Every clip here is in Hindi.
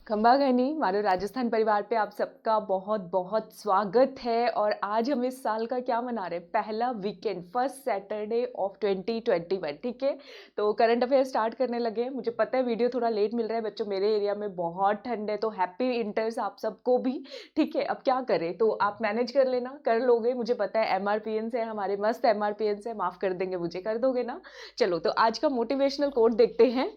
खंबा घनी मारो राजस्थान परिवार पे आप सबका बहुत बहुत स्वागत है। और आज हम इस साल का क्या मना रहे हैं, पहला वीकेंड, फर्स्ट सैटरडे ऑफ 2021। ठीक है, तो करंट अफेयर स्टार्ट करने लगे हैं। मुझे पता है वीडियो थोड़ा लेट मिल रहा है बच्चों, मेरे एरिया में बहुत ठंड है, तो हैप्पी इंटर्स आप सबको भी। ठीक है, अब क्या करें, तो आप मैनेज कर लेना, कर लोगे, मुझे पता है MRPN से हमारे मस्त MRPN से माफ कर देंगे मुझे, कर दोगे ना। चलो, तो आज का मोटिवेशनल कोट देखते हैं।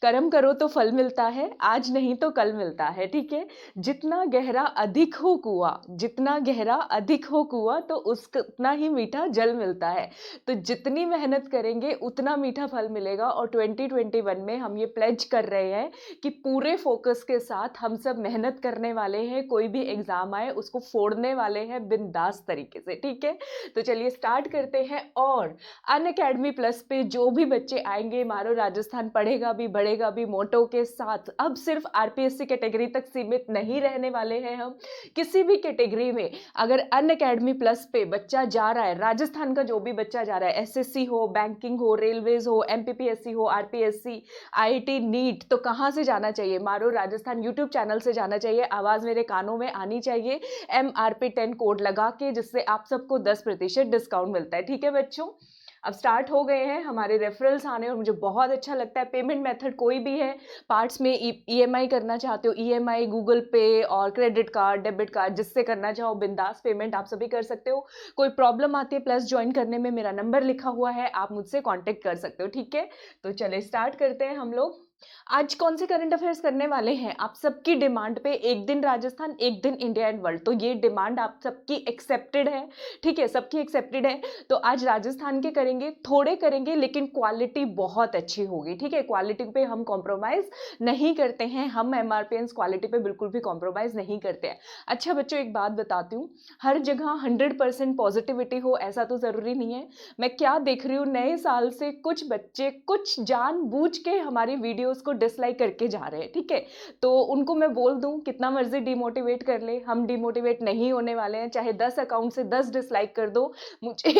कर्म करो तो फल मिलता है, आज नहीं तो कल मिलता है। ठीक है, जितना गहरा अधिक हो कुआं, जितना गहरा अधिक हो कुआं, तो उतना ही मीठा जल मिलता है। तो जितनी मेहनत करेंगे उतना मीठा फल मिलेगा। और 2021 में हम ये प्लेज कर रहे हैं कि पूरे फोकस के साथ हम सब मेहनत करने वाले हैं, कोई भी एग्जाम आए उसको फोड़ने वाले हैं बिंदास तरीके से। ठीक है, तो चलिए स्टार्ट करते हैं। और अनअकैडमी प्लस पे जो भी बच्चे आएंगे, मारो राजस्थान पढ़ेगा भी बढ़ेगा भी मोटो के साथ, अब सिर्फ RPSC कैटेगरी तक सीमित नहीं रहने वाले हैं हम। किसी भी कैटेगरी में अगर अनअकैडमी प्लस पे बच्चा जा रहा है, राजस्थान का जो भी बच्चा जा रहा है, SSC हो, बैंकिंग हो, रेलवेज हो, MPPSC हो, RPSC, IIT, नीट, तो कहाँ से जाना चाहिए, मारो राजस्थान यूट्यूब चैनल से जाना चाहिए। आवाज मेरे कानों में आनी चाहिए, MRP10 कोड लगा के, जिससे आप सबको 10% डिस्काउंट मिलता है। ठीक है बच्चों, अब स्टार्ट हो गए हैं हमारे रेफरल्स आने, और मुझे बहुत अच्छा लगता है। पेमेंट मेथड कोई भी है, पार्ट्स में EMI करना चाहते हो, EMI, गूगल पे और क्रेडिट कार्ड, डेबिट कार्ड, जिससे करना चाहो बिंदास पेमेंट आप सभी कर सकते हो। कोई प्रॉब्लम आती है प्लस ज्वाइन करने में, मेरा नंबर लिखा हुआ है, आप मुझसे कांटेक्ट कर सकते हो। ठीक है, तो चले स्टार्ट करते हैं हम लोग। आज कौन से करंट अफेयर्स करने वाले हैं, आप सबकी डिमांड पे, एक दिन राजस्थान एक दिन इंडिया एंड वर्ल्ड, तो ये डिमांड आप सबकी एक्सेप्टेड है। ठीक है, सबकी एक्सेप्टेड है। तो आज राजस्थान के करेंगे, थोड़े करेंगे, लेकिन क्वालिटी बहुत अच्छी होगी। ठीक है, क्वालिटी पे हम कॉम्प्रोमाइज नहीं करते हैं, हम MRPNs क्वालिटी पे बिल्कुल भी कॉम्प्रोमाइज नहीं करते हैं। अच्छा बच्चों, एक बात बताती हूँ, हर जगह 100% पॉजिटिविटी हो ऐसा तो जरूरी नहीं है। मैं क्या देख रही हूँ, नए साल से कुछ बच्चे कुछ जानबूझ के हमारी वीडियोस को डिसलाइक करके जा रहे हैं। ठीक है, तो उनको मैं बोल दूं, कितना मर्जी डिमोटिवेट कर ले, हम डिमोटिवेट नहीं होने वाले हैं। चाहे 10 अकाउंट से 10 डिसलाइक कर दो, मुझे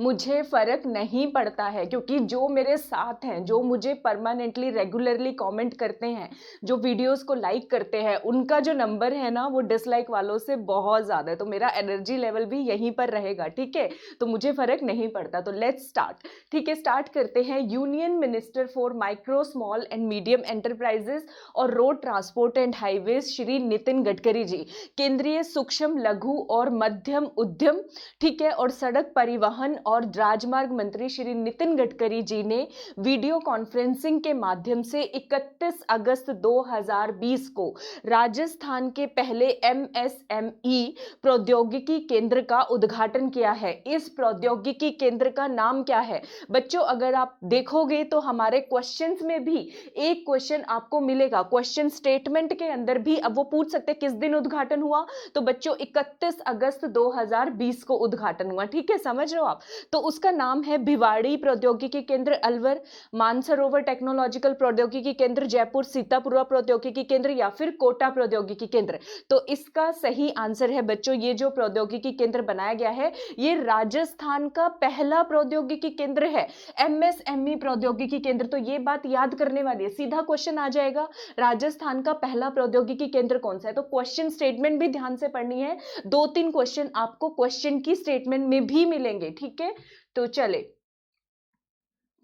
मुझे फर्क नहीं पड़ता है, क्योंकि जो मेरे साथ हैं, जो मुझे परमानेंटली रेगुलरली कमेंट करते हैं, जो वीडियोस को लाइक करते हैं, उनका जो नंबर है ना, वो डिसलाइक वालों से बहुत ज्यादा है। तो मेरा एनर्जी लेवल भी यहीं पर रहेगा। ठीक है, तो मुझे फर्क नहीं पड़ता। तो लेट्स स्टार्ट। ठीक है, स्टार्ट करते हैं। Union minister for micro, small and medium enterprises और road transport and highways Shri Nitin Gadkari ji, केंद्रीय सूक्ष्म, लघु और मध्यम उद्यम, ठीक है, और सड़क परिवहन और राजमार्ग मंत्री श्री नितिन गडकरी जी ने वीडियो कॉन्फ्रेंसिंग के माध्यम से 31 अगस्त 2020 को राजस्थान के पहले MSME प्रौद्योगिकी केंद्र का उद्घाटन किया है। इस प्रौद्योगिकी केंद्र का नाम क्या है बच्चों? अगर आप देखोगे तो हमारे क्वेश्चंस में भी एक क्वेश्चन आपको मिलेगा, क्वेश्चन स्टेटमेंट के अंदर भी। अब वो पूछ सकते किस दिन उद्घाटन हुआ, तो बच्चों 31 अगस्त 2020 को उद्घाटन हुआ। ठीक है, समझ रहे हो आप? तो उसका नाम है भिवाड़ी प्रौद्योगिकी केंद्र अलवर, मानसरोवर टेक्नोलॉजिकल प्रौद्योगिकी केंद्र जयपुर, सीतापुरा प्रौद्योगिकी केंद्र या फिर कोटा प्रौद्योगिकी केंद्र। तो इसका सही आंसर है बच्चों, ये जो प्रौद्योगिकी केंद्र बनाया गया है, ये राजस्थान का पहला प्रौद्योगिकी केंद्र है, MSME प्रौद्योगिकी केंद्र। तो ये बात याद करने वाली है, सीधा क्वेश्चन आ जाएगा, राजस्थान का पहला प्रौद्योगिकी केंद्र कौन सा है। तो क्वेश्चन स्टेटमेंट भी ध्यान से पढ़नी है, 2-3 क्वेश्चन आपको क्वेश्चन की स्टेटमेंट में भी मिलेंगे। ठीक है, तो चले,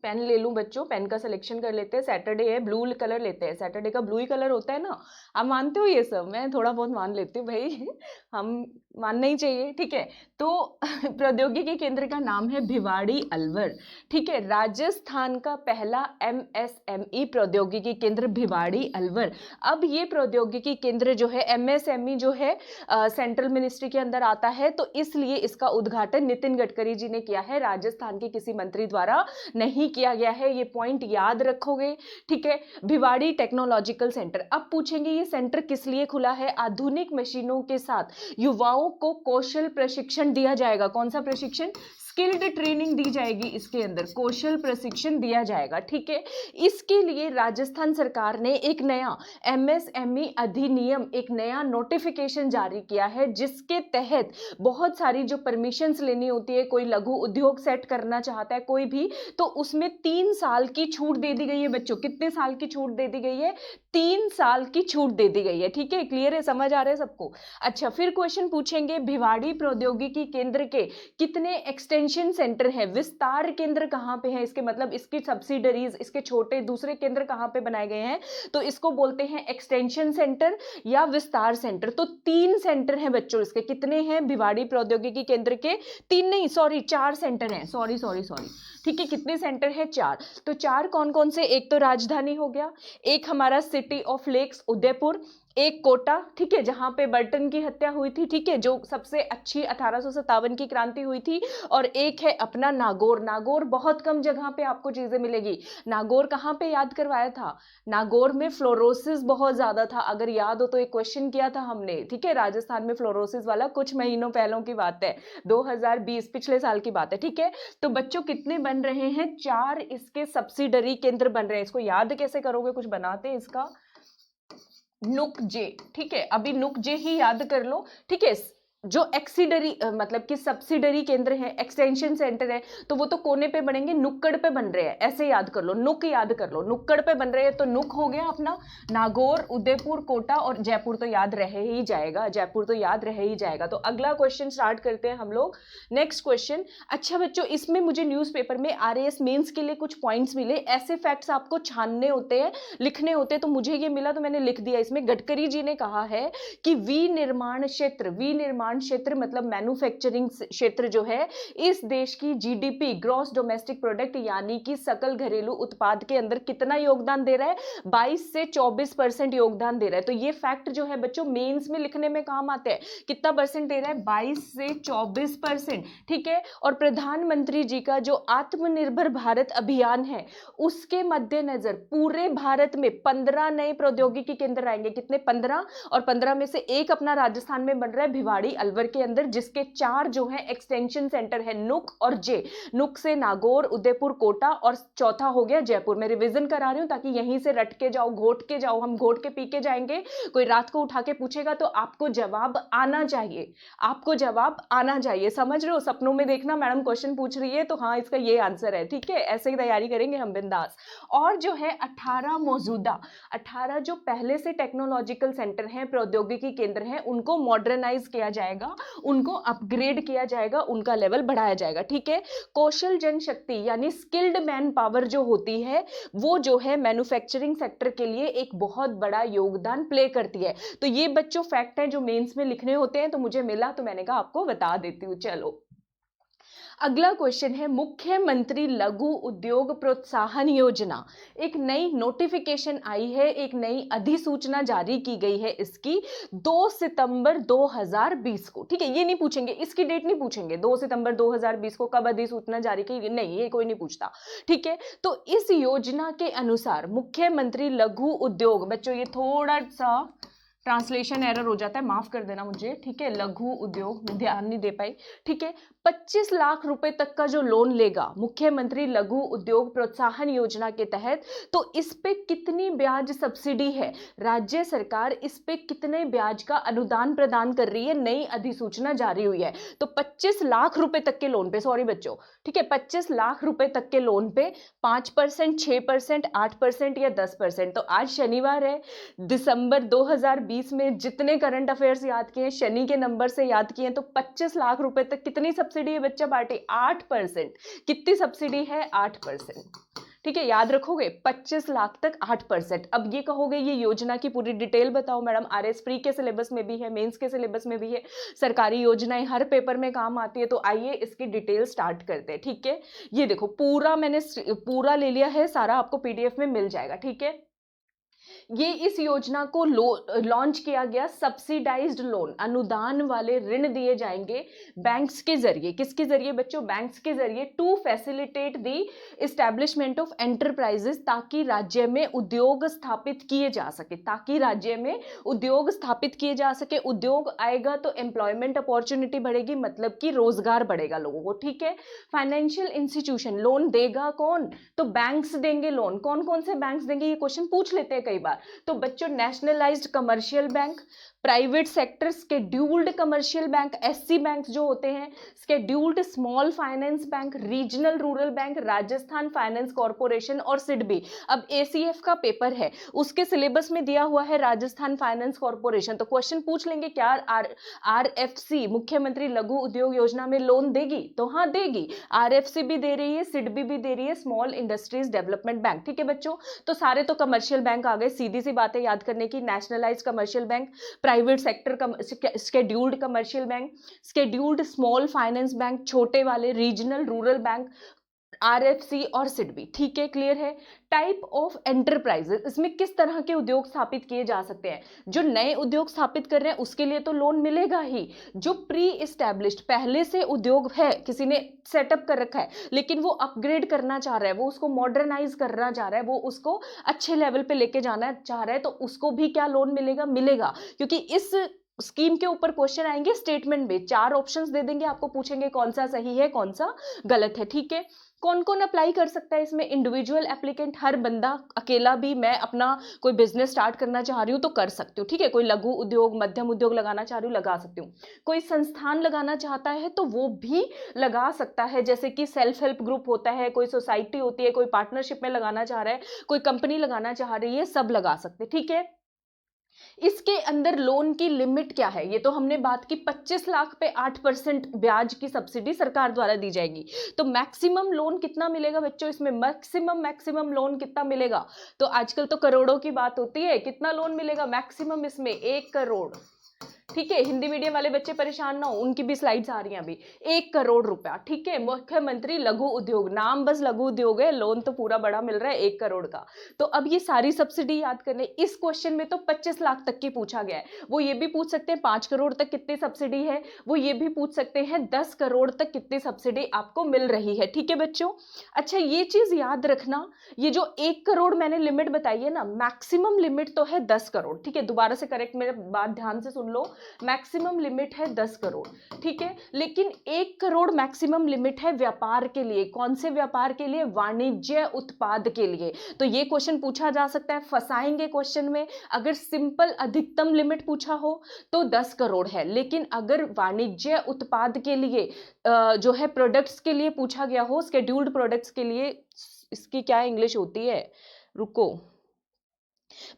पेन ले लूं बच्चों, पेन का सिलेक्शन कर लेते हैं। सैटरडे है, ब्लू कलर लेते हैं, सैटरडे का ब्लू ही कलर होता है ना, आप मानते हो ये सब? मैं थोड़ा बहुत मान लेती हूँ भाई, हम मानना ही चाहिए। ठीक है, तो प्रौद्योगिकी केंद्र का नाम है भिवाड़ी अलवर। ठीक है, राजस्थान का पहला MSME प्रौद्योगिकी केंद्र भिवाड़ी अलवर। अब ये प्रौद्योगिकी केंद्र जो है, MSME जो है, सेंट्रल मिनिस्ट्री के अंदर आता है, तो इसलिए इसका उद्घाटन नितिन गडकरी जी ने किया है, राजस्थान के किसी मंत्री द्वारा नहीं किया गया है। ये पॉइंट याद रखोगे। ठीक है, भिवाड़ी टेक्नोलॉजिकल सेंटर। अब पूछेंगे ये सेंटर किस लिए खुला है? आधुनिक मशीनों के साथ युवाओं को कौशल प्रशिक्षण दिया जाएगा। कौन सा प्रशिक्षण? स्किल्ड ट्रेनिंग दी जाएगी, इसके अंदर कौशल प्रशिक्षण दिया जाएगा। ठीक है, इसके लिए राजस्थान सरकार ने एक नया MSME अधिनियम, एक नया नोटिफिकेशन जारी किया है, जिसके तहत बहुत सारी जो परमिशंस लेनी होती है, कोई लघु उद्योग सेट करना चाहता है कोई भी, तो उसमें 3 साल की छूट दे दी गई है बच्चों। कितने साल की छूट दे दी गई है? 3 साल की छूट दे दी गई है। ठीक है, क्लियर है, समझ आ रहा है सबको? अच्छा, फिर क्वेश्चन पूछेंगे भिवाड़ी प्रौद्योगिकी केंद्र के कितने एक्सटेंशन सेंटर है, विस्तार केंद्र कहाँ पे है, इसके मतलब इसकी सब्सिडरीज, इसके छोटे दूसरे केंद्र कहाँ पे बनाए गए हैं, तो इसको बोलते हैं एक्सटेंशन सेंटर या विस्तार सेंटर। तो 3 सेंटर हैं बच्चों इसके, कितने हैं भिवाड़ी प्रौद्योगिकी केंद्र के? 3 नहीं, सॉरी 4 सेंटर हैं, सॉरी सॉरी सॉरी। ठीक है, कितने सेंटर है? 4। तो 4 कौन कौन से? एक तो राजधानी हो गया, एक हमारा सिटी ऑफ लेक्स उदयपुर, एक कोटा, ठीक है, जहां पे बर्टन की हत्या हुई थी, ठीक है, जो सबसे अच्छी 1857 की क्रांति हुई थी, और एक है अपना नागौर। नागौर बहुत कम जगह पे आपको चीजें मिलेगी। नागौर कहाँ पे याद करवाया था? नागौर में फ्लोरोसिस बहुत ज्यादा था, अगर याद हो तो एक क्वेश्चन किया था हमने, ठीक है, राजस्थान में फ्लोरोसिस वाला, कुछ महीनों पहलों की बात है, 2020 पिछले साल की बात है। ठीक है, तो बच्चों कितने बन रहे हैं? 4 इसके सब्सिडरी केंद्र बन रहे हैं। इसको याद कैसे करोगे? कुछ बनाते हैं इसका, नुक जे, ठीक है, अभी नुक जे ही याद कर लो। ठीक है, जो एक्सीडरी मतलब कि सब्सिडरी केंद्र है, एक्सटेंशन सेंटर है, तो वो तो कोने पे बनेंगे, नुक्कड़ पे बन रहे हैं, ऐसे याद कर लो, नुक याद कर लो, नुक्कड़ पे बन रहे हैं, तो नुक हो गया अपना नागौर, उदयपुर, कोटा और जयपुर तो याद रह ही जाएगा, जयपुर तो याद रह ही जाएगा। तो अगला क्वेश्चन स्टार्ट करते हैं हम लोग, नेक्स्ट क्वेश्चन। अच्छा बच्चों, इसमें मुझे न्यूज़पेपर में RAS मेंस के लिए कुछ पॉइंट्स मिले, ऐसे फैक्ट्स आपको छानने होते हैं, लिखने होते हैं, तो मुझे ये मिला तो मैंने लिख दिया। इसमें गडकरी जी ने कहा है कि विनिर्माण क्षेत्र मतलब मैन्युफैक्चरिंग क्षेत्र जो है, इस देश की GDP ग्रॉस डोमेस्टिक प्रोडक्ट यानी कि सकल घरेलू उत्पाद के अंदर कितना योगदान दे रहा है? 22 से 24% योगदान दे रहा है। तो ये फैक्ट जो है बच्चों मेंस में लिखने में काम आते हैं। कितना परसेंट दे रहा है? 22 से 24%। ठीक है, और प्रधानमंत्री जी का जो आत्मनिर्भर भारत अभियान है, उसके मद्देनजर पूरे भारत में 15 नए प्रौद्योगिकी केंद्र आएंगे। कितने? 15, और 15 में से एक अपना राजस्थान में बन रहा है भिवाड़ी अलवर के अंदर, जिसके 4 जो है एक्सटेंशन सेंटर है, नुक और जे। नुक से नागौर, उदयपुर, कोटा, और चौथा हो गया जयपुर। मैं रिवीजन करा रही हूं ताकि यहीं से रट के जाओ, घोट के जाओ, हम घोट के पी के जाएंगे। कोई रात को उठा के पूछेगा तो आपको जवाब आना चाहिए, आपको जवाब आना चाहिए, समझ रहे हो? सपनों में देखना मैडम क्वेश्चन पूछ रही है तो हाँ इसका ये आंसर है। ठीक है, ऐसे ही तैयारी करेंगे हम बिंदास। और जो है 18 मौजूदा 18 जो पहले से टेक्नोलॉजिकल सेंटर हैं, प्रौद्योगिकी केंद्र हैं, उनको मॉडर्नाइज किया जाएगा, उनको अपग्रेड किया जाएगा, उनका लेवल बढ़ाया जाएगा। ठीक है, कौशल जनशक्ति यानी स्किल्ड मैन पावर जो होती है, वो जो है मैन्युफैक्चरिंग सेक्टर के लिए एक बहुत बड़ा योगदान प्ले करती है। तो ये बच्चों फैक्ट है जो मेंस में लिखने होते हैं, तो मुझे मिला तो मैंने कहा आपको बता देती हूँ। चलो अगला क्वेश्चन है, मुख्यमंत्री लघु उद्योग प्रोत्साहन योजना, एक नई नोटिफिकेशन आई है, एक नई अधिसूचना जारी की गई है इसकी 2 सितंबर 2020 को। ठीक है, ये नहीं पूछेंगे, इसकी डेट नहीं पूछेंगे, 2 सितंबर 2020 को कब अधिसूचना जारी की, नहीं ये कोई नहीं पूछता। ठीक है, तो इस योजना के अनुसार मुख्यमंत्री लघु उद्योग, बच्चों ये थोड़ा सा ट्रांसलेशन एरर हो जाता है, माफ कर देना मुझे। ठीक है, लघु उद्योग में ध्यान नहीं दे पाई। ठीक है, 25 लाख रुपए तक का जो लोन लेगा मुख्यमंत्री लघु उद्योग प्रोत्साहन योजना के तहत, तो इस पे कितनी ब्याज सब्सिडी है, राज्य सरकार इस पे कितने ब्याज का अनुदान प्रदान कर रही है, नई अधिसूचना जारी हुई है। तो 25 लाख रुपए तक के लोन पे, सॉरी बच्चों, ठीक है, 25 लाख रुपए तक के लोन पे 5%, 6%, 8% या 10%। तो आज शनिवार है, दिसंबर 2020 में जितने करंट अफेयर्स याद किए, शनि के नंबर से याद किए, तो 25 लाख रुपए तक कितनी सब्सिडी है बच्चा पार्टी? 8%। कितनी सब्सिडी है? 8%। ठीक है, याद रखोगे, 25 लाख तक 8%। अब ये कहोगे ये योजना की पूरी डिटेल बताओ मैडम, RS प्री के सिलेबस में भी है, मेंस के सिलेबस में भी है, सरकारी योजनाएं हर पेपर में काम आती है। तो आइए इसकी डिटेल स्टार्ट करते हैं। ठीक है, ये देखो पूरा मैंने पूरा ले लिया है, सारा आपको PDF में मिल जाएगा। ठीक है, ये इस योजना को लॉन्च किया गया, सब्सिडाइज्ड लोन, अनुदान वाले ऋण दिए जाएंगे बैंक्स के जरिए। किसके जरिए बच्चों? बैंक्स के जरिए, to facilitate the establishment of enterprises, ताकि राज्य में उद्योग स्थापित किए जा सके, ताकि राज्य में उद्योग स्थापित किए जा सके। उद्योग आएगा तो एम्प्लॉयमेंट अपॉर्चुनिटी बढ़ेगी, मतलब कि रोजगार बढ़ेगा लोगों को। ठीक है, फाइनेंशियल इंस्टीट्यूशन, लोन देगा कौन? तो बैंक्स देंगे लोन। कौन कौन से बैंक्स देंगे, ये क्वेश्चन पूछ लेते हैं कई बार। तो बच्चों nationalised commercial bank, private sector scheduled commercial bank, SC bank जो होते हैं, scheduled small finance bank, regional rural bank, Rajasthan finance corporation और सिडबी। अब एसीएफ का पेपर है, उसके सिलेबस में दिया हुआ है राजस्थान फाइनेंस कॉर्पोरेशन, तो क्वेश्चन पूछ लेंगे क्या आरएफसी मुख्यमंत्री लघु उद्योग योजना में लोन देगी? तो हाँ देगी, आरएफसी भी दे रही है, सिडबी भी दे रही है, स्मॉल इंडस्ट्रीज डेवलपमेंट बैंक। ठीक है बच्चों, तो सारे तो कमर्शियल बैंक आ गए, सीधी सी बातें याद करने की। Nationalised commercial bank, private sector scheduled commercial bank, scheduled small finance bank छोटे वाले, रीजनल रूरल बैंक, आरएफसी और सिडबी। ठीक है, क्लियर है। टाइप ऑफ एंटरप्राइजेस, इसमें किस तरह के उद्योग स्थापित किए जा सकते हैं? जो नए उद्योग स्थापित कर रहे हैं उसके लिए तो लोन मिलेगा ही। जो प्री एस्टैब्लिश्ड पहले से उद्योग है, किसी ने सेटअप कर रखा है लेकिन वो अपग्रेड करना चाह रहा है, वो उसको मॉडर्नाइज करना चाह रहा है, वो उसको अच्छे लेवल पे लेके जाना चाह रहा है, तो उसको भी क्या लोन मिलेगा? मिलेगा, क्योंकि इस स्कीम के ऊपर क्वेश्चन आएंगे स्टेटमेंट में, 4 ऑप्शंस दे देंगे आपको, पूछेंगे कौन सा सही है कौन सा गलत है। ठीक है, कौन कौन अप्लाई कर सकता है इसमें? इंडिविजुअल एप्लीकेंट, हर बंदा अकेला भी, मैं अपना कोई बिजनेस स्टार्ट करना चाह रही हूँ तो कर सकती हूँ। ठीक है, कोई लघु उद्योग मध्यम उद्योग लगाना चाह रही हूँ, लगा सकती हूँ। कोई संस्थान लगाना चाहता है तो वो भी लगा सकता है, जैसे कि सेल्फ हेल्प ग्रुप होता है, कोई सोसाइटी होती है, कोई पार्टनरशिप में लगाना चाह रहा है, कोई कंपनी लगाना चाह रही है, सब लगा सकते। ठीक है, इसके अंदर लोन की लिमिट क्या है? ये तो हमने बात की 25 लाख पे 8% ब्याज की सब्सिडी सरकार द्वारा दी जाएगी। तो मैक्सिमम लोन कितना मिलेगा बच्चों इसमें? मैक्सिमम लोन कितना मिलेगा? तो आजकल तो करोड़ों की बात होती है, कितना लोन मिलेगा मैक्सिमम इसमें? 1 करोड़। ठीक है, हिंदी मीडियम वाले बच्चे परेशान ना हो, उनकी भी स्लाइड्स आ रही हैं अभी। 1 करोड़ रुपया। ठीक है, मुख्यमंत्री लघु उद्योग, नाम बस लघु उद्योग है, लोन तो पूरा बड़ा मिल रहा है 1 करोड़ का। तो अब ये सारी सब्सिडी याद करने, इस क्वेश्चन में तो 25 लाख तक की पूछा गया है। वो ये भी पूछ सकते हैं 5 करोड़ तक कितनी सब्सिडी है, वो ये भी पूछ सकते हैं 10 करोड़ तक कितनी सब्सिडी आपको मिल रही है। ठीक है बच्चों, अच्छा ये चीज याद रखना, ये जो 1 करोड़ मैंने लिमिट बताई है ना, मैक्सिमम लिमिट तो है 10 करोड़। ठीक है, दोबारा से करेक्ट मेरे बात ध्यान से सुन लो, मैक्सिमम लिमिट है 10 करोड़। ठीक है, लेकिन 1 करोड़ मैक्सिमम लिमिट है व्यापार के लिए। कौन से व्यापार के लिए? वाणिज्य उत्पाद के लिए। तो ये क्वेश्चन पूछा जा सकता है, फंसाएंगे क्वेश्चन में। अगर सिंपल अधिकतम लिमिट पूछा हो तो 10 करोड़ है, लेकिन अगर वाणिज्य उत्पाद के लिए जो है प्रोडक्ट्स के लिए पूछा गया हो, स्केड्यूल्ड प्रोडक्ट्स के लिए, इसकी क्या इंग्लिश होती है, रुको,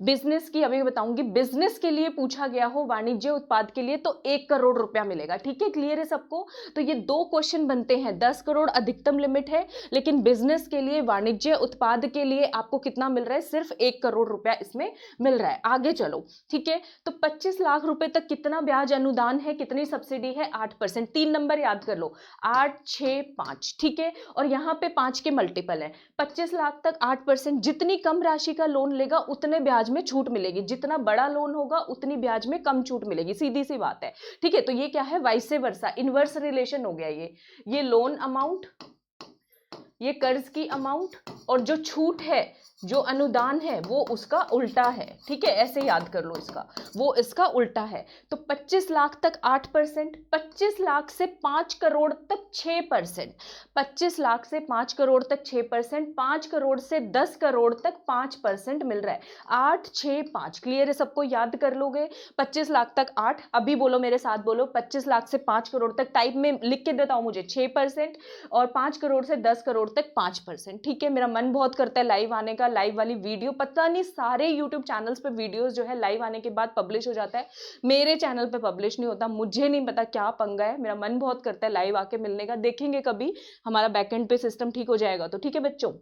बिजनेस की अभी बताऊंगी, बिजनेस के लिए पूछा गया हो वाणिज्य उत्पाद के लिए, तो 1 करोड़ रुपया मिलेगा। ठीक है, क्लियर है सबको? तो ये 2 क्वेश्चन बनते हैं, 10 करोड़ अधिकतम लिमिट है, लेकिन बिजनेस के लिए वाणिज्य उत्पाद के लिए आपको कितना मिल रहा है? सिर्फ 1 करोड़ रुपया इसमें मिल रहा है। आगे चलो, ठीक है, तो 25 लाख रुपए तक कितना ब्याज अनुदान है, कितनी सब्सिडी है? 8%। 3 नंबर याद कर लो, 8, 6, 5। ठीक है, और यहाँ पे 5 के मल्टीपल है। 25 लाख तक 8%, जितनी कम राशि का लोन लेगा उतने ब्याज में छूट मिलेगी, जितना बड़ा लोन होगा उतनी ब्याज में कम छूट मिलेगी, सीधी सी बात है। ठीक है, तो ये क्या है? वाइस वर्सा, इनवर्स रिलेशन हो गया ये लोन अमाउंट, ये कर्ज की अमाउंट, और जो छूट है, जो अनुदान है, वो उसका उल्टा है। ठीक है, ऐसे याद कर लो इसका, वो इसका उल्टा है। तो 25 लाख तक 8%, 25 लाख से 5 करोड़ तक 6%, 25 लाख से 5 करोड़ तक 6%, 5 करोड़ से 10 करोड़ तक 5% मिल रहा है। 8, 6, 5, क्लियर है सबको? याद कर लोगे, 25 लाख तक 8, अभी बोलो मेरे साथ, बोलो 25 लाख से 5 करोड़ तक, टाइप में लिख के देता हूं मुझे, 6%, और 5 करोड़ से 10 करोड़ तक 5%। ठीक है, मेरा मन बहुत करता है लाइव आने का, लाइव वाली वीडियो, पता नहीं सारे यूट्यूब चैनल्स पे वीडियोस जो है लाइव आने के बाद पब्लिश हो जाता है, मेरे चैनल पे पब्लिश नहीं होता, मुझे नहीं पता क्या पंगा है, मेरा मन बहुत करता है लाइव आके मिलने का। देखेंगे कभी हमारा बैकएंड पे सिस्टम ठीक हो जाएगा तो। ठीक है बच्चों,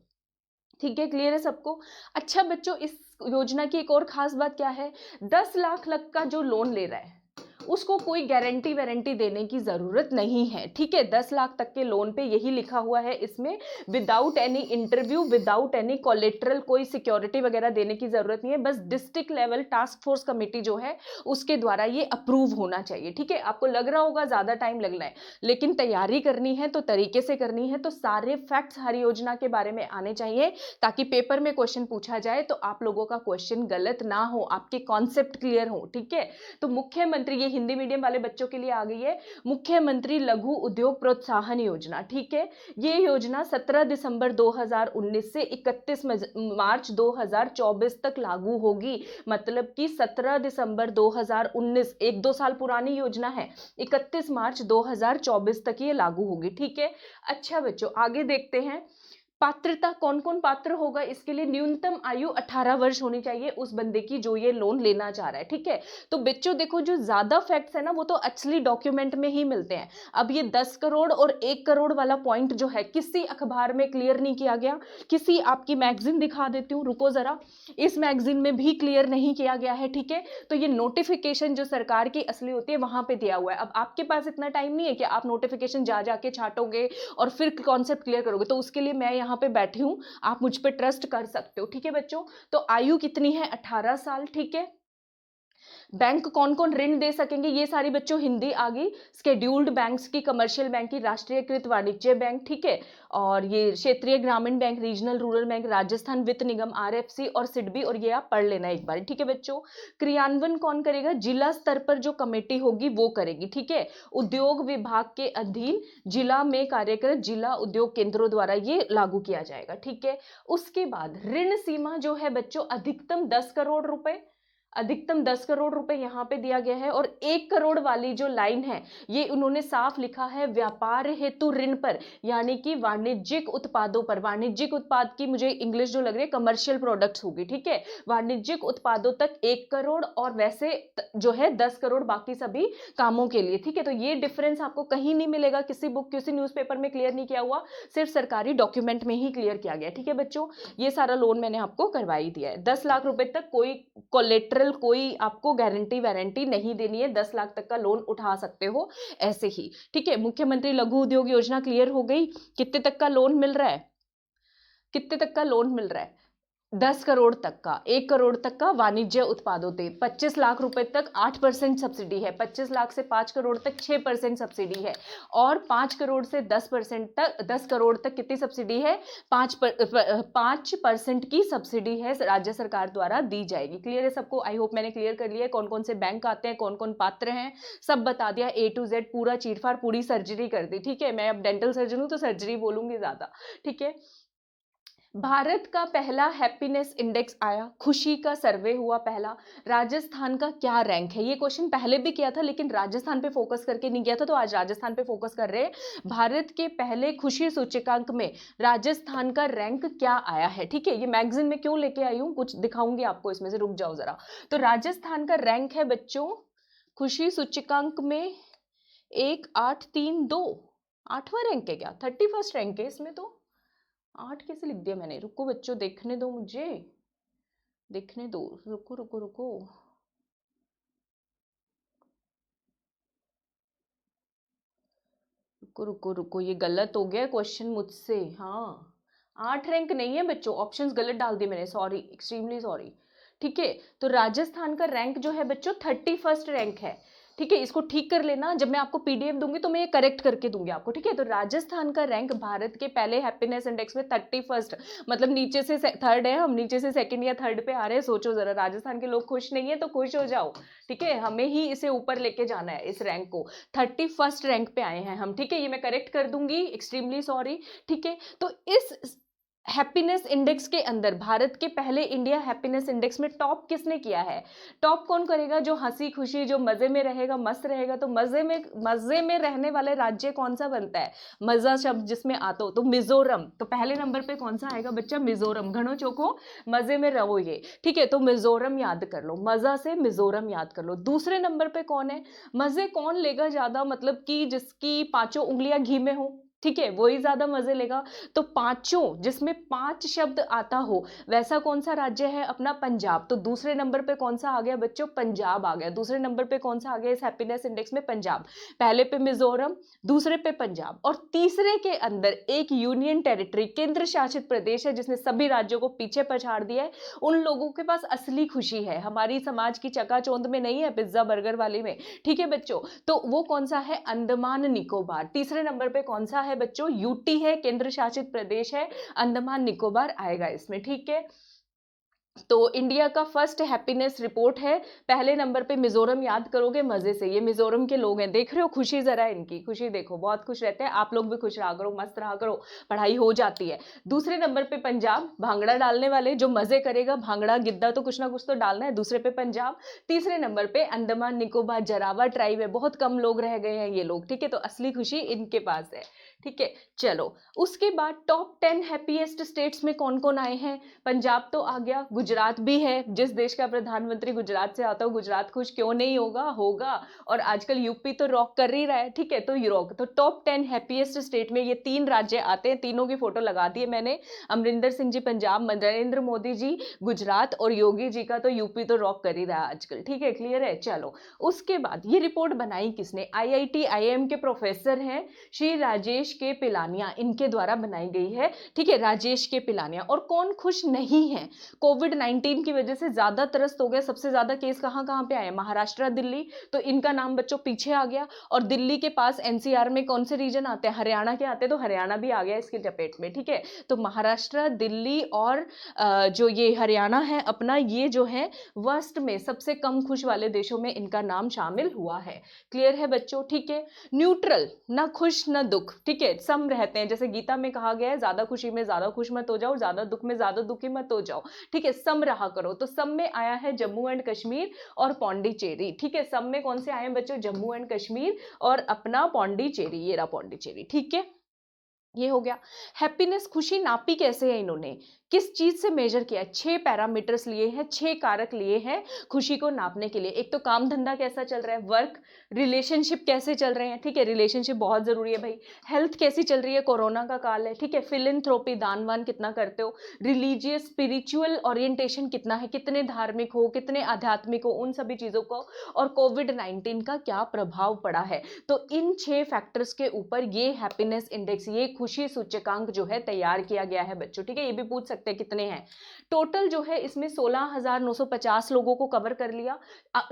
ठीक है, क्लियर है सबको? अच्छा बच्चों, इस योजना की एक और खास बात क्या है, 10 लाख का जो लोन ले रहा है उसको कोई गारंटी वारंटी देने की जरूरत नहीं है। ठीक है, 10 लाख तक के लोन पे यही लिखा हुआ है इसमें, without any interview, without any collateral, कोई सिक्योरिटी वगैरह देने की जरूरत नहीं है, बस district level task force committee जो है उसके द्वारा ये अप्रूव होना चाहिए। ठीक है, आपको लग रहा होगा ज्यादा टाइम लग रहा है, लेकिन तैयारी करनी है तो तरीके से करनी है, तो सारे फैक्ट्स हर योजना के बारे में आने चाहिए, ताकि पेपर में क्वेश्चन पूछा जाए तो आप लोगों का क्वेश्चन गलत ना हो, आपके कॉन्सेप्ट क्लियर हो। ठीक है, तो मुख्यमंत्री, हिंदी मीडियम वाले बच्चों के लिए आ गई है मुख्यमंत्री लघु उद्योग प्रोत्साहन योजना। ठीक है, ये योजना 17 दिसंबर 2019 से 31 मार्च 2024 तक लागू होगी। मतलब कि 17 दिसंबर 2019, 1-2 साल पुरानी योजना है, 31 मार्च 2024 तक ये लागू होगी। ठीक है, अच्छा बच्चों आगे देखते हैं। पात्रता, कौन कौन पात्र होगा इसके लिए? न्यूनतम आयु 18 वर्ष होनी चाहिए उस बंदे की जो ये लोन लेना चाह रहा है। ठीक है, तो बच्चों देखो जो ज्यादा फैक्ट्स है ना वो तो एक्चुअली डॉक्यूमेंट में ही मिलते हैं। अब ये 10 करोड़ और 1 करोड़ वाला पॉइंट जो है किसी अखबार में क्लियर नहीं किया गया, किसी आपकी मैगजीन दिखा देती हूँ, रुको जरा, इस मैगजीन में भी क्लियर नहीं किया गया है। ठीक है, तो ये नोटिफिकेशन जो सरकार की असली होती है वहां पे दिया हुआ है। अब आपके पास इतना टाइम नहीं है कि आप नोटिफिकेशन जा जाके छाटोगे और फिर कॉन्सेप्ट क्लियर करोगे, तो उसके लिए मैं यहाँ पे बैठी हूं, आप मुझ पे ट्रस्ट कर सकते हो। ठीक है बच्चों, तो आयु कितनी है? 18 साल। ठीक है, बैंक कौन कौन ऋण दे सकेंगे ये सारी बच्चों हिंदी आ गई। स्केड्यूल्ड बैंक्स की, कमर्शियल बैंक की, राष्ट्रीयकृत वाणिज्य बैंक, ठीक है, और ये क्षेत्रीय ग्रामीण bank, regional rural bank, Rajasthan वित्त निगम, आरएफसी और सिडबी, और ये आप पढ़ लेना एक बार। ठीक है बच्चों, क्रियान्वयन कौन करेगा? जिला स्तर पर जो कमेटी होगी वो करेगी। ठीक है, उद्योग विभाग के अधीन जिला में कार्यरत जिला उद्योग केंद्रों द्वारा ये लागू किया जाएगा। ठीक है, उसके बाद ऋण सीमा जो है बच्चों अधिकतम 10 करोड़ रुपए, अधिकतम 10 करोड़ रुपए यहाँ पे दिया गया है। और 1 करोड़ वाली जो लाइन है ये उन्होंने साफ लिखा है व्यापार हेतु ऋण पर, यानी कि वाणिज्यिक उत्पादों पर। वाणिज्यिक उत्पाद की मुझे इंग्लिश जो लग रही है कमर्शियल प्रोडक्ट्स होगी। ठीक है, वाणिज्यिक उत्पादों तक 1 करोड़ और वैसे जो है 10 करोड़ बाकी सभी कामों के लिए। ठीक है, तो ये डिफरेंस आपको कहीं नहीं मिलेगा, किसी बुक किसी न्यूज़पेपर में क्लियर नहीं किया हुआ, सिर्फ सरकारी डॉक्यूमेंट में ही क्लियर किया गया। ठीक है बच्चों, ये सारा लोन मैंने आपको करवा ही दिया है। 10 लाख रुपए तक कोई कोलेट्रल, कोई आपको गारंटी वारंटी नहीं देनी है, 10 लाख तक का लोन उठा सकते हो ऐसे ही। ठीक है, मुख्यमंत्री लघु उद्योग योजना क्लियर हो गई। कितने तक का लोन मिल रहा है? कितने तक का लोन मिल रहा है? 10 करोड़ तक का, 1 करोड़ तक का वाणिज्य उत्पादों पे, 25 लाख रुपए तक 8% सब्सिडी है, 25 लाख से 5 करोड़ तक 6% सब्सिडी है, और 5 करोड़ से 10% तक, 10 करोड़ तक कितनी सब्सिडी है? 5% की सब्सिडी है राज्य सरकार द्वारा दी जाएगी। क्लियर है सबको? आई होप मैंने क्लियर कर लिया है कौन कौन से बैंक आते हैं, कौन कौन पात्र हैं, सब बता दिया A to Z, पूरा चीरफाड़, पूरी सर्जरी कर दी। ठीक है, मैं अब डेंटल सर्जन हूं तो सर्जरी बोलूंगी ज्यादा। ठीक है, भारत का पहला हैप्पीनेस इंडेक्स आया, खुशी का सर्वे हुआ पहला। राजस्थान का क्या रैंक है? ये क्वेश्चन पहले भी किया था लेकिन राजस्थान पे फोकस करके नहीं किया था, तो आज राजस्थान पे फोकस कर रहे हैं। भारत के पहले खुशी सूचकांक में राजस्थान का रैंक क्या आया है? ठीक है, ये मैगजीन में क्यों लेके आई हूँ, कुछ दिखाऊंगी आपको इसमें से, रुक जाओ जरा। तो राजस्थान का रैंक है बच्चों खुशी सूचकांक में 1832, 8वां रैंक है क्या? 31st रैंक है इसमें, तो 8 कैसे लिख दिया मैंने? रुको बच्चों, देखने दो मुझे, देखने दो, रुको रुको रुको, रुको रुको रुको, ये गलत हो गया क्वेश्चन मुझसे। हाँ, 8 रैंक नहीं है बच्चों, ऑप्शंस गलत डाल दिए मैंने, सॉरी, एक्सट्रीमली सॉरी। ठीक है, तो राजस्थान का रैंक जो है बच्चों 31st रैंक है। ठीक है, इसको ठीक कर लेना, जब मैं आपको पीडीएफ दूंगी तो मैं ये करेक्ट करके दूंगी आपको। ठीक है, तो राजस्थान का रैंक भारत के पहले हैप्पीनेस इंडेक्स में 31st, मतलब नीचे से थर्ड है, हम नीचे से सेकंड या थर्ड पे आ रहे हैं। सोचो जरा, राजस्थान के लोग खुश नहीं है तो खुश हो जाओ। ठीक है, हमें ही इसे ऊपर लेके जाना है, इस रैंक को। 31st रैंक पे आए हैं हम। ठीक है, ये मैं करेक्ट कर दूंगी, एक्सट्रीमली सॉरी। ठीक है, तो इस हैप्पीनेस इंडेक्स के अंदर भारत के पहले इंडिया हैप्पीनेस इंडेक्स में टॉप किसने किया है? टॉप कौन करेगा? जो हंसी खुशी, जो मजे में रहेगा, मस्त रहेगा। तो मजे में रहने वाले राज्य कौन सा बनता है? मजा शब्द जिसमें आता हो, तो मिजोरम। तो पहले नंबर पे कौन सा आएगा बच्चा? मिजोरम। घणो चोखो मजे में रहो ये। ठीक है, तो मिजोरम याद कर लो, मजा से मिजोरम याद कर लो। दूसरे नंबर पे कौन है? मजे कौन लेगा ज्यादा, मतलब कि जिसकी 5 उंगलियां घी में हो, ठीक है, वही ज्यादा मजे लेगा। तो 5 जिसमें 5 शब्द आता हो वैसा कौन सा राज्य है? अपना पंजाब। तो दूसरे नंबर पे कौन सा आ गया बच्चों? पंजाब आ गया। दूसरे नंबर पे कौन सा आ गया इस हैप्पीनेस इंडेक्स में? पंजाब। पहले पे मिजोरम, दूसरे पे पंजाब, और तीसरे के अंदर एक यूनियन टेरिटरी, केंद्र शासित प्रदेश है जिसने सभी राज्यों को पीछे पछाड़ दिया है। उन लोगों के पास असली खुशी है, हमारी समाज की चकाचौंध में नहीं है, पिज्जा बर्गर वाली में। ठीक है बच्चों, तो वो कौन सा है? अंडमान निकोबार। तीसरे नंबर पे कौन सा है बच्चों? यूटी है, केंद्र शासित प्रदेश है, अंडमान निकोबार आएगा इसमें। ठीक है, तो इंडिया का फर्स्ट हैप्पीनेस रिपोर्ट है, पहले नंबर पे मिजोरम, याद करोगे मजे से, ये मिजोरम के लोग हैं, देख रहे हो खुशी, जरा इनकी खुशी देखो, बहुत खुश रहते हैं, आप लोग भी खुश रहा करो, मस्त रहा करो, पढ़ाई हो जाती है। दूसरे नंबर पे पंजाब, भांगड़ा डालने वाले, जो मजे करेगा, भांगड़ा गिद्दा तो कुछ ना कुछ तो डालना है। दूसरे पे पंजाब, तीसरे नंबर पे अंडमान निकोबार जरावा ट्राइब है, बहुत कम लोग रह गए हैं ये लोग, ठीक है, तो असली खुशी इनके पास है, ठीक है। चलो उसके बाद टॉप 10 हैप्पीएस्ट स्टेट्स में कौन कौन आए हैं? पंजाब तो आ गया, गुजरात भी है, जिस देश का प्रधानमंत्री गुजरात से आता हो, गुजरात खुश क्यों नहीं होगा, होगा। और आजकल यूपी तो रॉक कर ही रहा है, ठीक है, तो यूरोप, तो टॉप 10 हैप्पीएस्ट स्टेट में ये 3 राज्य आते हैं, तीनों की फोटो लगा दी है मैंने, अमरिंदर सिंह जी पंजाब, नरेंद्र मोदी जी गुजरात, और योगी जी का तो यूपी तो रॉक कर ही रहा है आजकल, ठीक है, क्लियर है। चलो उसके बाद ये रिपोर्ट बनाई किसने? आईआईटी आईआईएम के प्रोफेसर हैं श्री राजेश के पिलानिया, इनके द्वारा बनाई गई है, ठीक है, राजेश के पिलानिया। और कौन खुश नहीं है? कोविड 19 की वजह से ज्यादा त्रस्त हो गया, सबसे ज्यादा केस कहां कहां पे आए? महाराष्ट्र, दिल्ली, तो इनका नाम बच्चों पीछे आ गया। और दिल्ली के पास एनसीआर में कौन से रीजन आते हैं? हरियाणा के आते हैं, तो हरियाणा भी आ गया इसकी चपेट में, ठीक है। तो महाराष्ट्र, दिल्ली और जो ये हरियाणा है अपना, ये जो है वर्स्ट में सबसे कम खुश वाले देशों में इनका नाम शामिल हुआ है। क्लियर है बच्चों, ठीक है। न्यूट्रल, ना खुश ना दुख, ठीक है, सम रहते हैं, जैसे गीता में कहा गया है, ज्यादा खुशी में ज्यादा खुश मत हो जाओ, ज्यादा दुख में ज्यादा दुखी मत हो जाओ, ठीक है, सम रहा करो। तो सम में आया है जम्मू एंड कश्मीर और पौंडीचेरी, ठीक है, सम में कौन से आए हैं बच्चों? जम्मू एंड कश्मीर और अपना पौंडीचेरी, ये रहा पौंडीचेरी, ठीक है, ये हो गया। हैप्पीनेस, खुशी नापी कैसे है इन्होंने, किस चीज से मेजर किया है? 6 पैरामीटर्स लिए हैं, 6 कारक लिए हैं खुशी को नापने के लिए। एक तो काम धंधा कैसा चल रहा है, वर्क, रिलेशनशिप कैसे चल रहे हैं, ठीक है, रिलेशनशिप बहुत जरूरी है भाई। हेल्थ कैसी चल रही है, कोरोना का काल है, ठीक है। फिलिंथ्रोपी, दानवान कितना करते हो। रिलीजियस स्पिरिचुअल ओरिएंटेशन कितना है, कितने धार्मिक हो, कितने आध्यात्मिक हो, उन सभी चीजों को। और कोविड 19 का क्या प्रभाव पड़ा है। तो इन 6 फैक्टर्स के ऊपर ये हैप्पीनेस इंडेक्स, ये खुशी सूचकांक जो है तैयार किया गया है बच्चों, ठीक है। ये भी पूछ सकते हैं कितने हैं टोटल, जो है इसमें 16,950 लोगों को कवर कर लिया,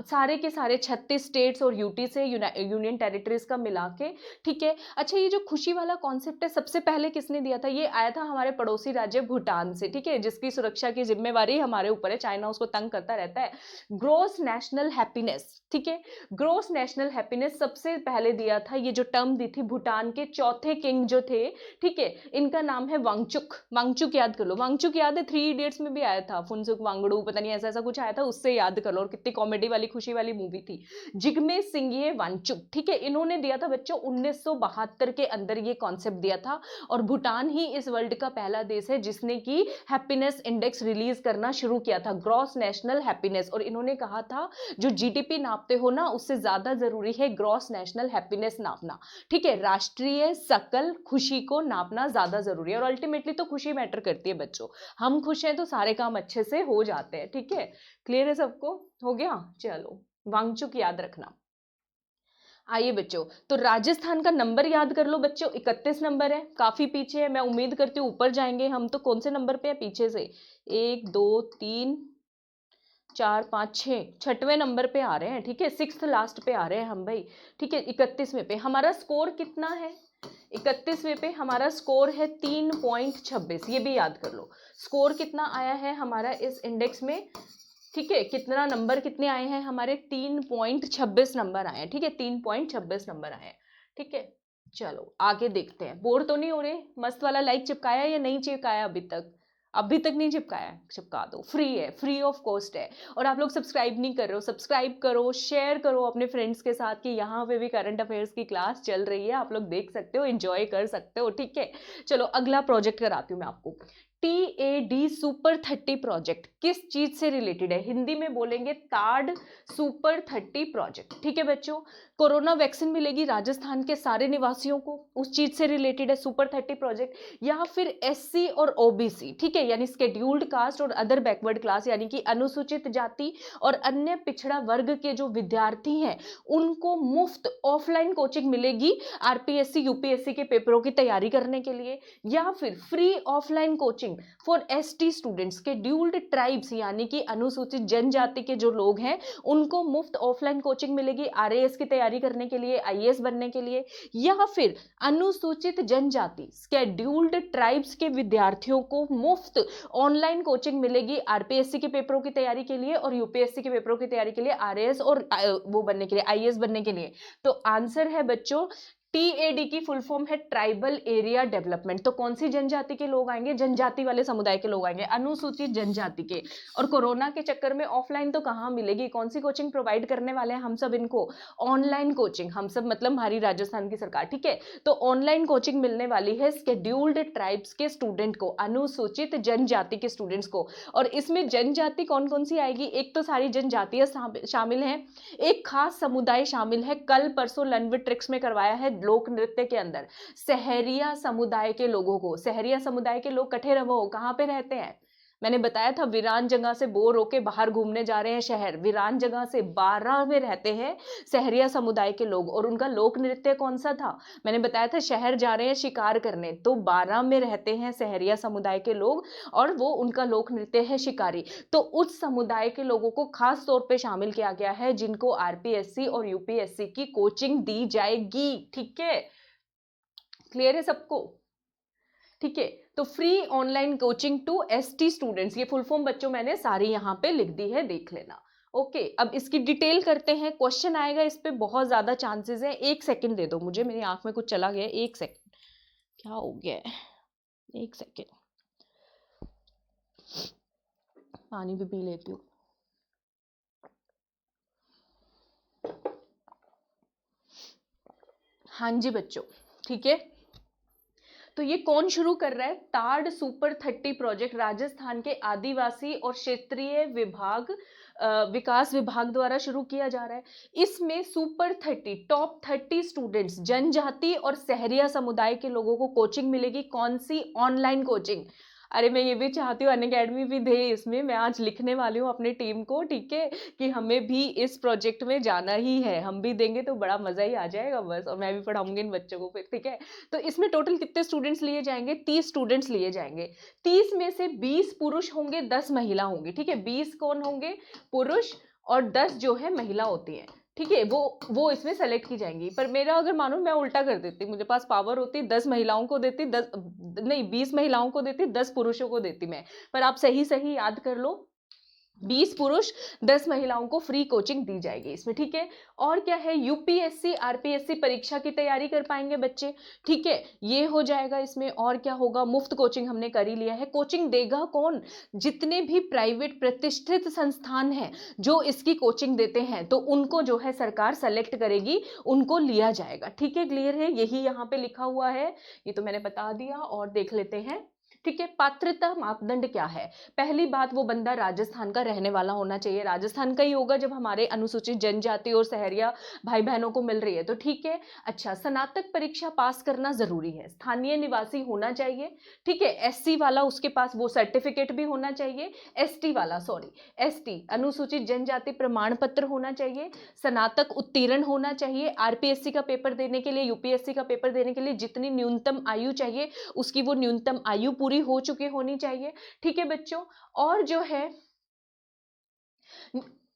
सारे के सारे 36 स्टेट्स और यूटी से यूनियन टेरिटरीज का मिला के, ठीक है। अच्छा, ये जो खुशी वाला कॉन्सेप्ट है सबसे पहले किसने दिया था? ये आया था हमारे पड़ोसी राज्य भूटान से, ठीक है, जिसकी सुरक्षा की जिम्मेवारी हमारे ऊपर है, चाइना उसको तंग करता रहता है। ग्रोस नेशनल हैप्पीनेस, ठीक है, ग्रोस नेशनल हैप्पीनेस सबसे पहले दिया था, ये जो टर्म दी थी भूटान के चौथे किंग जो थे, ठीक है, इनका नाम है वांगचुक। वांगचुक याद कर लो, वांगचुक याद है, 3 इडियट्स में भी आया था, फुनसुक वांगडू, पता नहीं ऐसा ऐसा कुछ आया था, उससे याद कर लो, और कितनी कॉमेडी वाली खुशी वाली मूवी थी। जिग्मे सिंघे वांगचुक, ठीक है, इन्होंने दिया था बच्चों 1972 के अंदर ये कॉन्सेप्ट दिया था। और भूटान ही इस वर्ल्ड का पहला देश है जिसने की हैप्पीनेस इंडेक्स रिलीज करना शुरू किया था, ग्रॉस नेशनल हैप्पीनेस। और इन्होंने कहा था जो जीडीपी नापते हो ना, उससे ज्यादा जरूरी है ग्रॉस नेशनल हैप्पीनेस नापना, ठीक है, राष्ट्रीय सकल खुशी को नापना ज्यादा जरूरी है। और अल्टीमेटली तो खुशी मैटर करती है बच्चों, हम खुश हैं तो सारे काम अच्छे से हो जाते हैं, ठीक है। क्लियर है सबको, हो गया। चलो वांगचुक याद रखना। आइए बच्चों, तो राजस्थान का नंबर याद कर लो बच्चों, 31 नंबर है, काफी पीछे है, मैं उम्मीद करती हूँ ऊपर जाएंगे हम। तो कौन से नंबर पे है पीछे से? 1 2 3 4 5 6, 6वें नंबर पे आ रहे हैं, ठीक है, 6th लास्ट पे आ रहे हैं हम भाई, ठीक है। 31वें पे हमारा स्कोर कितना है? 31वें पे हमारा स्कोर है 3.26, ये भी याद कर लो। स्कोर कितना आया है हमारा इस इंडेक्स में, ठीक है, कितना नंबर कितने आए हैं हमारे? 3.26 नंबर आए हैं, ठीक है, 3.26 नंबर आए हैं, ठीक है। चलो आगे देखते हैं, बोर तो नहीं हो रहे? मस्त वाला लाइक चिपकाया या नहीं चिपकाया अभी तक? अभी तक नहीं चिपकाया, चिपका दो, फ्री है, फ्री ऑफ कॉस्ट है। और आप लोग सब्सक्राइब नहीं कर रहे हो, सब्सक्राइब करो, शेयर करो अपने फ्रेंड्स के साथ कि यहाँ पे भी करंट अफेयर्स की क्लास चल रही है, आप लोग देख सकते हो, एंजॉय कर सकते हो, ठीक है। चलो अगला प्रोजेक्ट कराती हूँ मैं आपको। TAD सुपर 30 प्रोजेक्ट किस चीज से रिलेटेड है? हिंदी में बोलेंगे ताड सुपर 30 प्रोजेक्ट, ठीक है बच्चों। कोरोना वैक्सीन मिलेगी राजस्थान के सारे निवासियों को, उस चीज से रिलेटेड है सुपर 30 प्रोजेक्ट। या फिर SC और OBC, ठीक है, यानी स्केड्यूल्ड कास्ट और अदर बैकवर्ड क्लास, यानी कि अनुसूचित जाति और अन्य पिछड़ा वर्ग के जो विद्यार्थी हैं उनको मुफ्त ऑफलाइन कोचिंग मिलेगी RPSC UPSC के पेपरों की तैयारी करने के लिए। या फिर free offline coaching coaching for ST students, scheduled tribes यानी कि अनुसूचित जनजाति के जो लोग हैं उनको मुफ्त ऑफलाइन कोचिंग मिलेगी आरएएस की तैयारी करने के लिए, आईएएस बनने के लिए। या फिर अनुसूचित जनजाति शेड्यूल्ड ट्राइब्स के विद्यार्थियों को मुफ्त ऑनलाइन कोचिंग मिलेगी आरपीएससी के पेपरों की तैयारी के लिए और यूपीएससी के पेपरों की तैयारी के लिए, आरएएस और वो बनने के लिए, आईएएस बनने के लिए। तो आंसर है बच्चों टीएडी की फुल फॉर्म है ट्राइबल एरिया डेवलपमेंट। तो कौन सी जनजाति के लोग आएंगे? जनजाति वाले समुदाय के लोग आएंगे, अनुसूचित जनजाति के। और कोरोना के चक्कर में ऑफलाइन तो कहाँ मिलेगी, कौन सी कोचिंग प्रोवाइड करने वाले हैं हम सब इनको? Online coaching. हम सब मतलब हमारी राजस्थान की सरकार, ठीक है। तो ऑनलाइन कोचिंग मिलने वाली है शेड्यूल्ड ट्राइब्स के स्टूडेंट को, अनुसूचित जनजाति के स्टूडेंट्स को। और इसमें जनजाति कौन कौन सी आएगी? एक तो सारी जनजातियां शामिल हैं, एक खास समुदाय शामिल है। कल परसों लनविट ट्रिक्स में करवाया है लोक नृत्य के अंदर सहरिया समुदाय के लोगों को। सहरिया समुदाय के लोग कठे रहो कहां पे रहते हैं? मैंने बताया था वीरान जगह से बोर होके बाहर घूमने जा रहे हैं शहर, वीरान जगह से 12 में रहते हैं सहरिया समुदाय के लोग। और उनका लोक नृत्य कौन सा था? मैंने बताया था शहर जा रहे हैं शिकार करने, तो 12 में रहते हैं सहरिया समुदाय के लोग और वो उनका लोक नृत्य है शिकारी। तो उस समुदाय के लोगों को खास तौर पे शामिल किया गया है जिनको आरपीएससी और यूपीएससी की कोचिंग दी जाएगी, ठीक है। क्लियर है सबको? ठीक है। तो free online coaching to ST students, ये फुल फॉर्म बच्चों मैंने सारी यहाँ पे लिख दी है, देख लेना। ओके, अब इसकी डिटेल करते हैं। क्वेश्चन आएगा इस पे, बहुत ज्यादा चांसेस है। एक सेकंड दे दो मुझे, मेरी आंख में कुछ चला गया। एक सेकंड, क्या हो गया है? एक सेकंड, पानी भी पी लेती हूँ। हाँ जी बच्चों, ठीक है। तो ये कौन शुरू कर रहा है? टाड सुपर 30 प्रोजेक्ट राजस्थान के आदिवासी और क्षेत्रीय विकास विभाग द्वारा शुरू किया जा रहा है। इसमें सुपर 30 टॉप 30 स्टूडेंट्स जनजाति और सहरिया समुदाय के लोगों को कोचिंग मिलेगी। कौन सी? Online coaching. अरे मैं ये भी चाहती हूँ अनअकैडमी भी दे इसमें। मैं आज लिखने वाली हूँ अपनी टीम को, ठीक है, कि हमें भी इस प्रोजेक्ट में जाना ही है। हम भी देंगे तो बड़ा मजा ही आ जाएगा बस, और मैं भी पढ़ाऊंगी इन बच्चों को फिर, ठीक है। तो इसमें टोटल कितने स्टूडेंट्स लिए जाएंगे? 30 स्टूडेंट्स लिए जाएंगे। 30 में से 20 पुरुष होंगे, 10 महिला होंगी, ठीक है। 20 कौन होंगे? पुरुष, और 10 जो है महिला होती है, ठीक है। वो इसमें सेलेक्ट की जाएंगी। पर मेरा अगर मानो मैं उल्टा कर देती, मुझे पास पावर होती, 10 महिलाओं को देती, 20 महिलाओं को देती, 10 पुरुषों को देती मैं। पर आप सही सही याद कर लो, 20 पुरुष 10 महिलाओं को फ्री कोचिंग दी जाएगी इसमें, ठीक है। और क्या है? यूपीएससी आरपीएससी परीक्षा की तैयारी कर पाएंगे बच्चे, ठीक है, ये हो जाएगा इसमें। और क्या होगा? मुफ्त कोचिंग हमने कर ही लिया है। कोचिंग देगा कौन? जितने भी प्राइवेट प्रतिष्ठित संस्थान हैं जो इसकी कोचिंग देते हैं, तो उनको जो है सरकार सेलेक्ट करेगी, उनको लिया जाएगा, ठीक है। क्लियर है? यही यहाँ पे लिखा हुआ है, ये तो मैंने बता दिया। और देख लेते हैं, ठीक है। पात्रता मापदंड क्या है? पहली बात, वो बंदा राजस्थान का रहने वाला होना चाहिए। राजस्थान का ही होगा जब हमारे अनुसूचित जनजाति और सहरिया भाई बहनों को मिल रही है, तो ठीक है। अच्छा, स्नातक परीक्षा पास करना जरूरी है, स्थानीय निवासी होना चाहिए, ठीक है। एससी वाला, उसके पास वो सर्टिफिकेट भी होना चाहिए। एसटी अनुसूचित जनजाति प्रमाण पत्र होना चाहिए। स्नातक उत्तीर्ण होना चाहिए। आरपीएससी का पेपर देने के लिए, यूपीएससी का पेपर देने के लिए जितनी न्यूनतम आयु चाहिए उसकी वो न्यूनतम आयु पूरी हो चुकी होनी चाहिए, ठीक है बच्चों। और जो है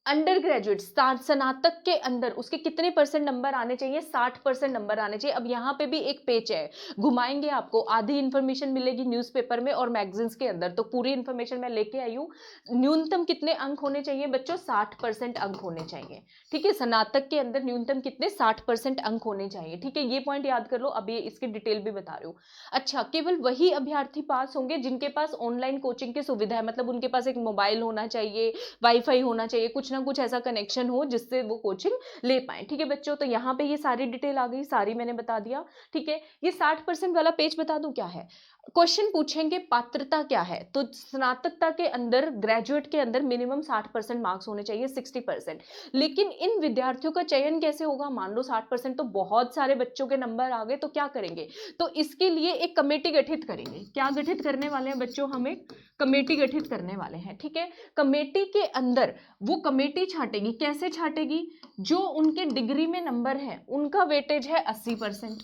अंडर ग्रेजुएट स्नातक के अंदर उसके कितने परसेंट नंबर आने चाहिए? 60% नंबर आने चाहिए। अब यहाँ पे भी एक पेज है, घुमाएंगे आपको, आधी इंफॉर्मेशन मिलेगी न्यूज़पेपर में और मैगजीन्स के अंदर, तो पूरी इंफॉर्मेशन मैं लेके आई हूँ। न्यूनतम कितने अंक होने चाहिए बच्चों? 60% अंक होने चाहिए, ठीक है। स्नातक के अंदर न्यूनतम कितने? 60% अंक होने चाहिए, ठीक है। ये पॉइंट याद कर लो, अभी इसकी डिटेल भी बता रही हूँ। अच्छा, केवल वही अभ्यर्थी पास होंगे जिनके पास ऑनलाइन कोचिंग की सुविधा है, मतलब उनके पास एक मोबाइल होना चाहिए, वाईफाई होना चाहिए, कुछ ना कुछ ऐसा कनेक्शन हो जिससे वो कोचिंग ले पाए, ठीक है बच्चों। तो यहाँ पे ये सारी डिटेल आ गई, सारी मैंने बता दिया, ठीक है। ये 60% वाला पेज बता दूं क्या है? क्वेश्चन पूछेंगे पात्रता क्या है, तो स्नातकता के अंदर, ग्रेजुएट के अंदर मिनिमम 60% मार्क्स होने चाहिए, 60%। लेकिन इन विद्यार्थियों का चयन कैसे होगा? मान लो 60% तो बहुत सारे बच्चों के नंबर आ गए, तो क्या करेंगे? तो इसके लिए एक कमेटी गठित करेंगे। क्या गठित करने वाले हैं बच्चों? हमें कमेटी गठित करने वाले हैं, ठीक है। कमेटी के अंदर वो कमेटी छांटेगी, कैसे छांटेगी? जो उनके डिग्री में नंबर है उनका वेटेज है 80%,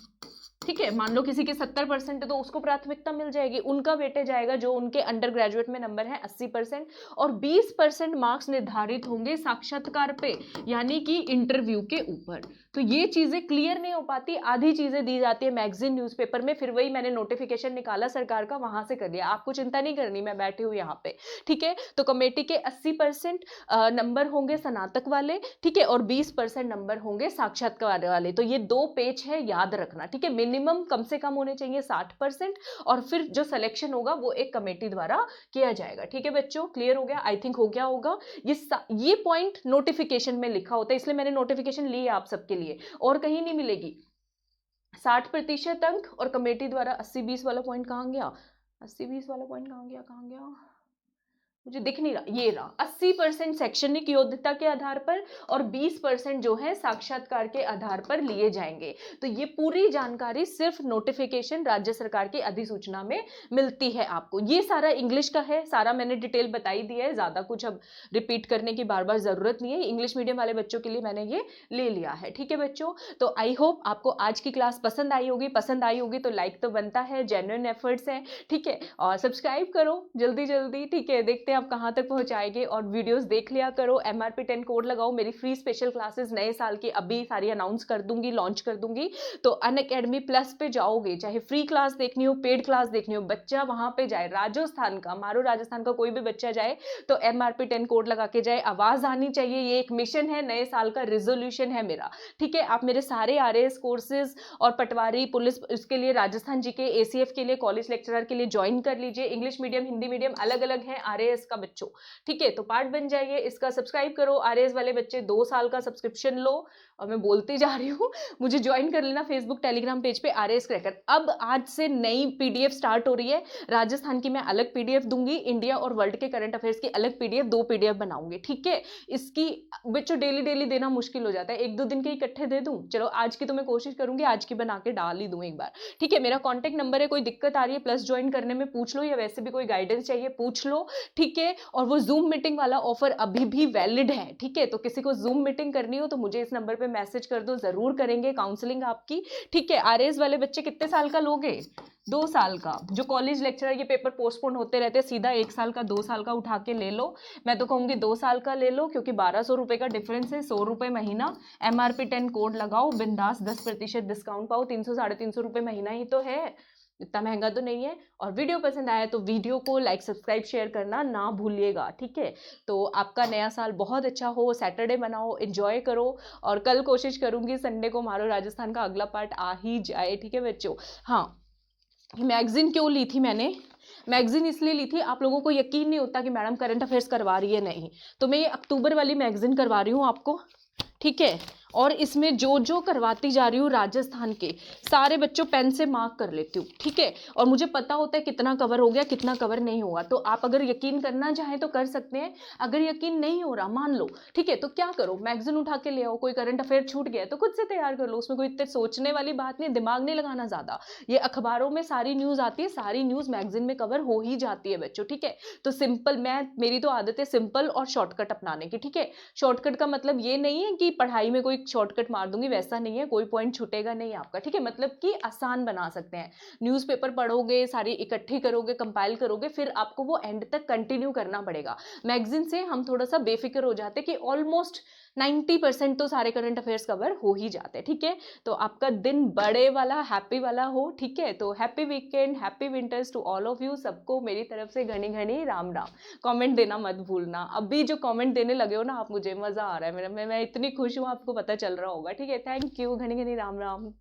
ठीक है, मान लो किसी के 70% है तो उसको प्राथमिकता मिल जाएगी, उनका वेटेज आएगा जो उनके अंडर ग्रेजुएट में नंबर है 80%, और 20% मार्क्स निर्धारित होंगे साक्षात्कार पे, यानी कि इंटरव्यू के ऊपर। तो ये चीजें क्लियर नहीं हो पाती, आधी चीजें दी जाती है मैगजीन न्यूज़पेपर में, फिर वही मैंने नोटिफिकेशन निकाला सरकार का, वहां से कर दिया। आपको चिंता नहीं करनी, मैं बैठी हूँ यहाँ पे, ठीक है। तो कमेटी के 80% नंबर होंगे स्नातक वाले, ठीक है, और 20% नंबर होंगे साक्षात्कार वाले। तो ये 2 पेज है, याद रखना, ठीक है। मिनिमम कम से कम होने चाहिए 60%, और फिर जो सिलेक्शन होगा वो एक कमेटी द्वारा किया जाएगा, ठीक है बच्चों। क्लियर हो गया? आई थिंक हो गया होगा। ये पॉइंट नोटिफिकेशन में लिखा होता है, इसलिए मैंने नोटिफिकेशन ली है आप सबके लिए, और कहीं नहीं मिलेगी। 60% अंक और कमेटी द्वारा 80-20 वाला पॉइंट कहाँ गया? 80-20 वाला पॉइंट कहाँ गया, कहाँ गया, मुझे दिख नहीं रहा, ये रहा। 80% शैक्षणिक योग्यता के आधार पर और 20% जो है साक्षात्कार के आधार पर लिए जाएंगे। तो ये पूरी जानकारी सिर्फ नोटिफिकेशन राज्य सरकार की अधिसूचना में मिलती है आपको। ये सारा इंग्लिश का है, सारा मैंने डिटेल बताई दी है, ज्यादा कुछ अब रिपीट करने की बार बार जरूरत नहीं है। इंग्लिश मीडियम वाले बच्चों के लिए मैंने ये ले लिया है, ठीक है बच्चों। तो आई होप आपको आज की क्लास पसंद आई होगी। पसंद आई होगी तो लाइक तो बनता है, जेन्युइन एफर्ट्स है, ठीक है। और सब्सक्राइब करो जल्दी जल्दी, ठीक है। देखते हैं आप कहाँ तक पहुंचाएंगे, और वीडियोस देख लिया करो। MRP 10 कोड लगाओ। मेरी फ्री स्पेशल क्लासेस नए साल की अभी सारी अनाउंस कर दूंगी, लॉन्च कर दूंगी। तो अनअकैडमी प्लस पे जाओगे, चाहे फ्री क्लास देखनी हो, पेड क्लास देखनी हो, बच्चा वहां पे जाए, राजस्थान का, मारो राजस्थान का कोई भी बच्चा जाए तो MRP 10 कोड लगा के जाए। आवाज आनी चाहिए, ये एक मिशन है, नए साल का रिजोल्यूशन है मेरा, ठीक है। आप मेरे सारे RAS कोर्सेज और पटवारी पुलिस, इसके लिए राजस्थान जी के ACF के लिए, कॉलेज लेक्चरर के लिए ज्वाइन कर लीजिए। इंग्लिश मीडियम हिंदी मीडियम अलग अलग है RAS का बच्चों, ठीक है। तो पार्ट बन जाइए इसका, सब्सक्राइब करो। RAS वाले बच्चे 2 साल का सब्सक्रिप्शन लो, और मैं बोलती जा रही हूँ, मुझे ज्वाइन कर लेना फेसबुक टेलीग्राम पेज पे RAS क्रैकर। अब आज से नई PDF स्टार्ट हो रही है। राजस्थान की मैं अलग PDF दूंगी, इंडिया और वर्ल्ड के करंट अफेयर्स की अलग PDF, 2 PDF बनाऊंगी, ठीक है। इसकी बच्चों डेली डेली देना मुश्किल हो जाता है, 1-2 दिन के इकट्ठे दे दूं, चलो आज की तो मैं कोशिश करूंगी आज की बना के डाल ही दूं एक बार, ठीक है। मेरा कॉन्टेक्ट नंबर है, कोई दिक्कत आ रही है प्लस ज्वाइन करने में पूछ लो, या वैसे भी कोई गाइडेंस चाहिए पूछ लो, ठीक है। और वो जूम मीटिंग वाला ऑफर अभी भी वैलिड है, ठीक है। तो किसी को जूम मीटिंग करनी हो तो मुझे इस नंबर पे मैसेज कर दो, जरूर करेंगे काउंसलिंग आपकी, ठीक है। RAS वाले बच्चे कितने साल का लोगे? 2 साल का। जो कॉलेज लेक्चरर के पेपर पोस्टपोन होते रहते हैं, सीधा 1 साल का 2 साल का उठा के ले लो। मैं तो कहूंगी 2 साल का ले लो, क्योंकि 1200 रुपए का डिफरेंस है, 100 रुपए महीना। MRP 10 कोड लगाओ, बिंदास 10% डिस्काउंट पाओ, 300-350 रुपए महीना ही तो है, इतना महंगा तो नहीं है। और वीडियो पसंद आया तो वीडियो को लाइक सब्सक्राइब शेयर करना ना भूलिएगा, ठीक है। तो आपका नया साल बहुत अच्छा हो, सैटरडे बनाओ, एंजॉय करो, और कल कोशिश करूंगी संडे को मारो राजस्थान का अगला पार्ट आ ही जाए, ठीक है बच्चों। हाँ, मैगजीन क्यों ली थी मैंने? मैगजीन इसलिए ली थी, आप लोगों को यकीन नहीं होता कि मैडम करंट अफेयर्स करवा रही है, नहीं, तो मैं ये अक्टूबर वाली मैगजीन करवा रही हूँ आपको, ठीक है। और इसमें जो जो करवाती जा रही हूँ राजस्थान के सारे बच्चों पेन से मार्क कर लेती हूँ, ठीक है। और मुझे पता होता है कितना कवर हो गया, कितना कवर नहीं हुआ। तो आप अगर यकीन करना चाहें तो कर सकते हैं, अगर यकीन नहीं हो रहा मान लो, ठीक है, तो क्या करो, मैगजीन उठा के ले आओ। कोई करंट अफेयर छूट गया तो खुद से तैयार कर लो, उसमें कोई इतने सोचने वाली बात नहीं, दिमाग नहीं लगाना ज्यादा। ये अखबारों में सारी न्यूज आती है, सारी न्यूज मैगजीन में कवर हो ही जाती है बच्चों, ठीक है। तो सिंपल, मेरी तो आदत है सिंपल और शॉर्टकट अपनाने की, ठीक है। शॉर्टकट का मतलब ये नहीं है कि पढ़ाई में कोई शॉर्टकट मार दूंगी, वैसा नहीं है, कोई पॉइंट छूटेगा नहीं आपका, ठीक है। मतलब कि आसान बना सकते हैं। न्यूज़पेपर पढ़ोगे, सारी इकट्ठी करोगे, कंपाइल करोगे, फिर आपको वो एंड तक कंटिन्यू करना पड़ेगा। मैगजीन से हम थोड़ा सा बेफिक्र हो जाते कि ऑलमोस्ट 90% तो सारे करंट अफेयर्स कवर हो ही जाते हैं, ठीक है। तो आपका दिन बड़े वाला हैप्पी वाला हो, ठीक है। तो happy weekend, happy winters to all of you, सबको मेरी तरफ से घनी घनी राम राम। कमेंट देना मत भूलना, अभी जो कमेंट देने लगे हो ना आप, मुझे मजा आ रहा है, मैं इतनी खुश हूँ, आपको पता चल रहा होगा, ठीक है। थैंक यू, घनी घनी राम राम।